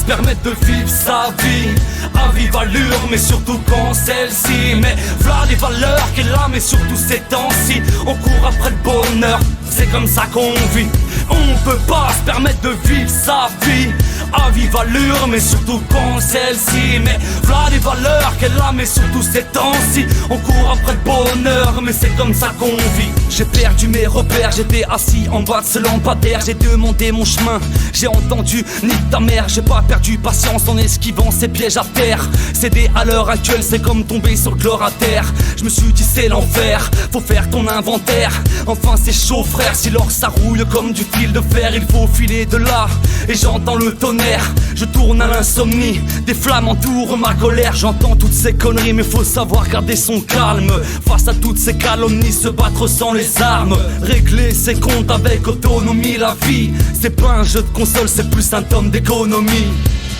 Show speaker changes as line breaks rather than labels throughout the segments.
permettre de vivre sa vie à vive allure, mais surtout quand celle-ci. Mais voilà les valeurs qu'elle a, mais surtout ces temps-ci on court après le bonheur, c'est comme ça qu'on vit. On peut pas se permettre de vivre sa vie à vive allure, mais surtout quand celle-ci. Mais voilà les valeurs qu'elle a, mais surtout ces temps-ci on court après le bonheur, mais c'est comme ça qu'on vit. J'ai perdu mes repères, j'étais assis en bas de ce lampadaire. J'ai demandé mon chemin, j'ai entendu nique ta mère. J'ai pas perdu patience en esquivant ces pièges à terre. Céder à l'heure actuelle, c'est comme tomber sur le chlorataire. Je me suis dit c'est l'enfer, faut faire ton inventaire. Enfin c'est chaud frère, si l'or ça rouille comme du fil de fer, il faut filer de là. Et j'entends le tonnerre, je tourne à l'insomnie, des flammes entourent ma colère. J'entends toutes ces conneries, mais faut savoir garder son calme face à toutes ces calomnies, se battre sans les armes, régler ses comptes avec autonomie. La vie, c'est pas un jeu de console, c'est plus un tome d'économie.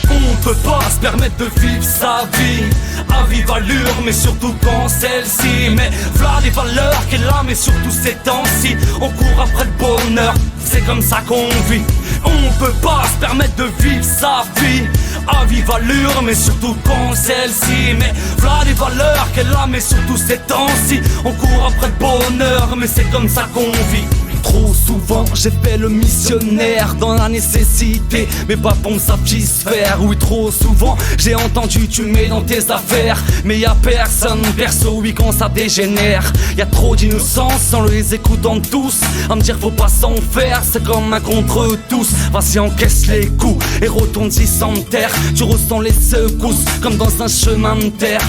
On peut pas se permettre de vivre sa vie à vive allure, mais surtout quand celle-ci. Mais voilà les valeurs qu'elle a, mais surtout ces temps-ci on court après le bonheur, c'est comme ça qu'on vit. On peut pas se permettre de vivre sa vie à vive allure, mais surtout quand celle-ci. Mais voilà les valeurs qu'elle a, mais surtout ces temps-ci on court après le bonheur, mais c'est comme ça qu'on vit. Trop souvent j'ai fait le missionnaire dans la nécessité, mais pas pour me satisfaire. Oui, trop souvent j'ai entendu tu mets dans tes affaires, mais y'a personne perso, oui, quand ça dégénère. Y'a trop d'innocence en les écoutant tous, à me dire faut pas s'en faire, c'est comme un contre tous. Vas-y encaisse les coups et retourne-y sans terre. Tu ressens les secousses comme dans un chemin de terre.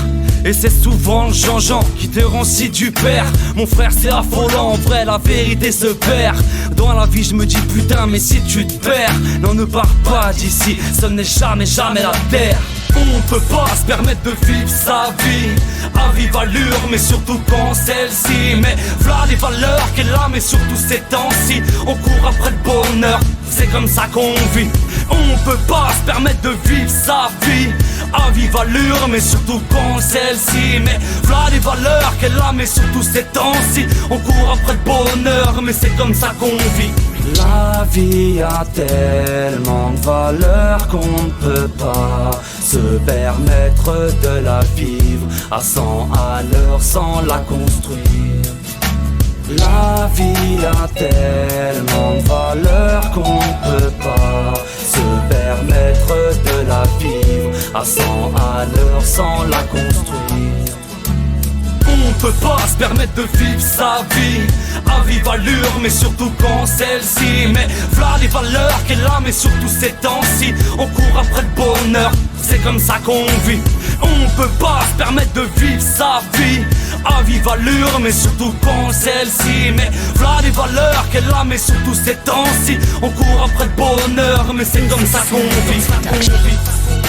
Et c'est souvent le Jean-Jean qui te rend si du père. Mon frère c'est affolant, en vrai la vérité se perd. Dans la vie je me dis putain mais si tu te perds, non ne pars pas d'ici, ce n'est jamais jamais la terre. On peut pas se permettre de vivre sa vie à vive allure, mais surtout quand celle-ci. Mais voilà les valeurs qu'elle a, mais surtout ces temps-ci on court après le bonheur, c'est comme ça qu'on vit. On peut pas se permettre de vivre sa vie à vive allure, mais surtout quand celle-ci. Mais voilà les valeurs qu'elle a, mais surtout ces temps-ci on court après le bonheur, mais c'est comme ça qu'on vit.
La vie a tellement de valeurs qu'on ne peut pas se permettre de la vivre à 100 à l'heure sans la construire. La vie a tellement de valeurs qu'on ne peut pas se permettre de la vivre à 100 à l'heure sans la construire.
On peut pas se permettre de vivre sa vie à vive allure, mais surtout quand celle-ci. Mais voilà les valeurs qu'elle a, mais surtout ces temps-ci on court après le bonheur, c'est comme ça qu'on vit. On peut pas se permettre de vivre sa vie à vive allure, mais surtout quand celle-ci. Mais voilà les valeurs qu'elle a, mais surtout ces temps-ci on court après le bonheur, mais c'est comme ça qu'on vit.